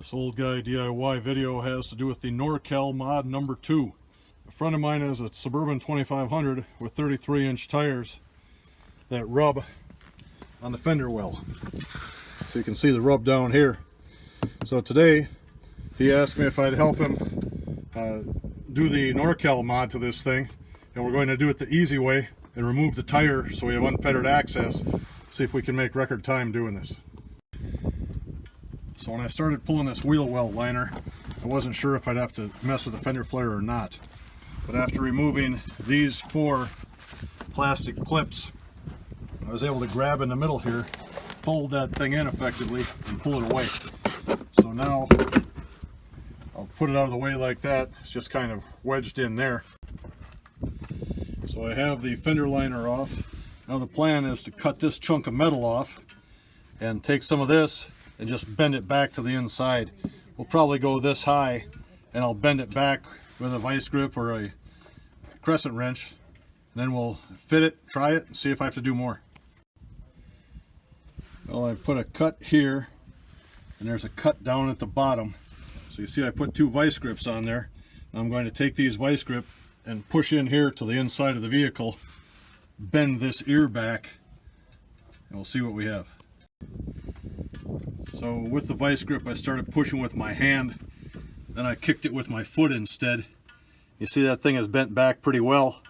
This old guy DIY video has to do with the Norcal mod number 2. A friend of mine has a Suburban 2500 with 33-inch tires that rub on the fender well. So you can see the rub down here. So today he asked me if I'd help him do the Norcal mod to this thing, and we're going to do it the easy way and remove the tire so we have unfettered access. See if we can make record time doing this. So when I started pulling this wheel well liner, I wasn't sure if I'd have to mess with the fender flare or not. But after removing these 4 plastic clips, I was able to grab in the middle here, fold that thing in effectively, and pull it away. So now I'll put it out of the way like that. It's just kind of wedged in there. So I have the fender liner off. Now the plan is to cut this chunk of metal off and take some of this and just bend it back to the inside. We'll probably go this high, and I'll bend it back with a vice grip or a crescent wrench, and then we'll fit it, try it, and see if I have to do more. Well, I put a cut here, and there's a cut down at the bottom. So you see I put 2 vice grips on there. Now I'm going to take these vice grip and push in here to the inside of the vehicle, bend this ear back, and we'll see what we have. So with the vice grip, I started pushing with my hand, then I kicked it with my foot instead. You see that thing is bent back pretty well.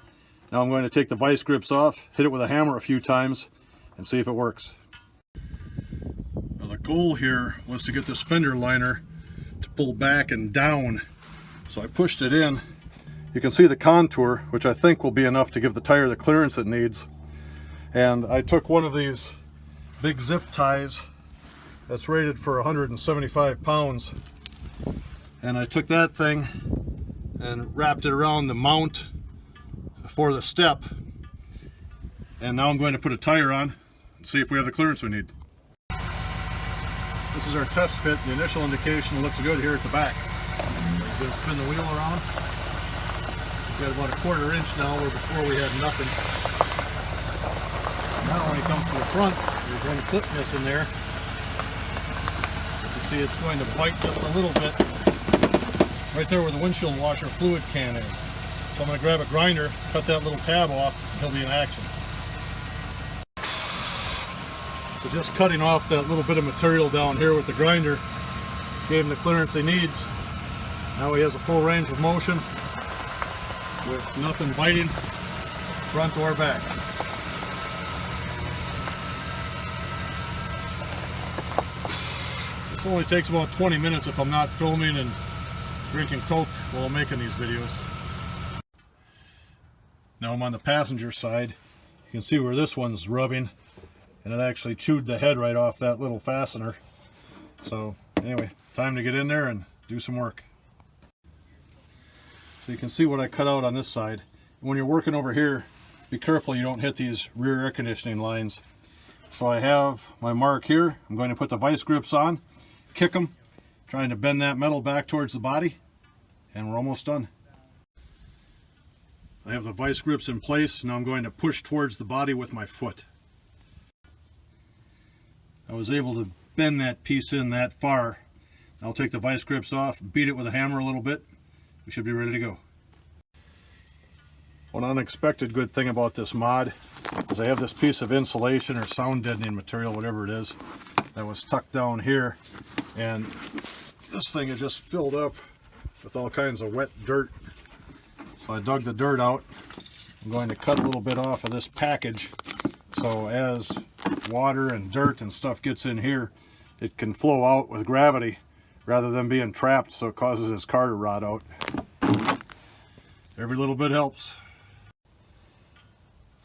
Now I'm going to take the vice grips off, hit it with a hammer a few times, and see if it works. Now the goal here was to get this fender liner to pull back and down. So I pushed it in. You can see the contour, which I think will be enough to give the tire the clearance it needs. And I took one of these big zip ties that's rated for 175 pounds, and I took that thing and wrapped it around the mount for the step, and now I'm going to put a tire on and see if we have the clearance we need. This is our test fit. The initial indication looks good here at the back. I'm going to spin the wheel around. We've got about a 1/4 inch now, where before we had nothing. Now when it comes to the front, there's one clip missing there. See, it's going to bite just a little bit right there where the windshield washer fluid can is. So I'm going to grab a grinder, cut that little tab off, and he'll be in action. So just cutting off that little bit of material down here with the grinder gave him the clearance he needs. Now he has a full range of motion with nothing biting front or back. This only takes about 20 minutes if I'm not filming and drinking Coke while I'm making these videos. Now I'm on the passenger side. You can see where this one's rubbing, and it actually chewed the head right off that little fastener. So anyway, time to get in there and do some work. So you can see what I cut out on this side. When you're working over here, be careful you don't hit these rear air conditioning lines. So I have my mark here. I'm going to put the vice grips on, kick them, trying to bend that metal back towards the body, and we're almost done. I have the vice grips in place. Now I'm going to push towards the body with my foot. I was able to bend that piece in that far. I'll take the vice grips off, beat it with a hammer a little bit. We should be ready to go. One unexpected good thing about this mod is I have this piece of insulation or sound deadening material, whatever it is, that was tucked down here, and this thing is just filled up with all kinds of wet dirt. So I dug the dirt out. I'm going to cut a little bit off of this package, so as water and dirt and stuff gets in here, it can flow out with gravity rather than being trapped, so it causes this car to rot out. Every little bit helps.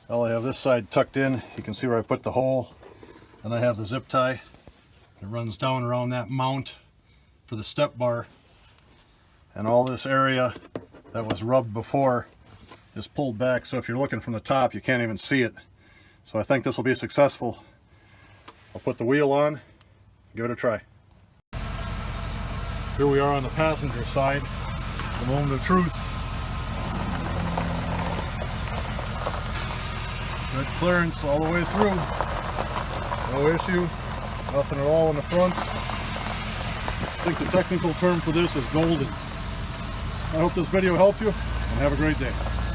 Well, I have this side tucked in. You can see where I put the hole, and I have the zip tie. It runs down around that mount for the step bar, and all this area that was rubbed before is pulled back, so if you're looking from the top you can't even see it. So I think this will be successful. I'll put the wheel on, give it a try. Here we are on the passenger side, the moment of truth. Good clearance all the way through. No issue, nothing at all in the front. think the technical term for this is golden. I hope this video helped you, and have a great day.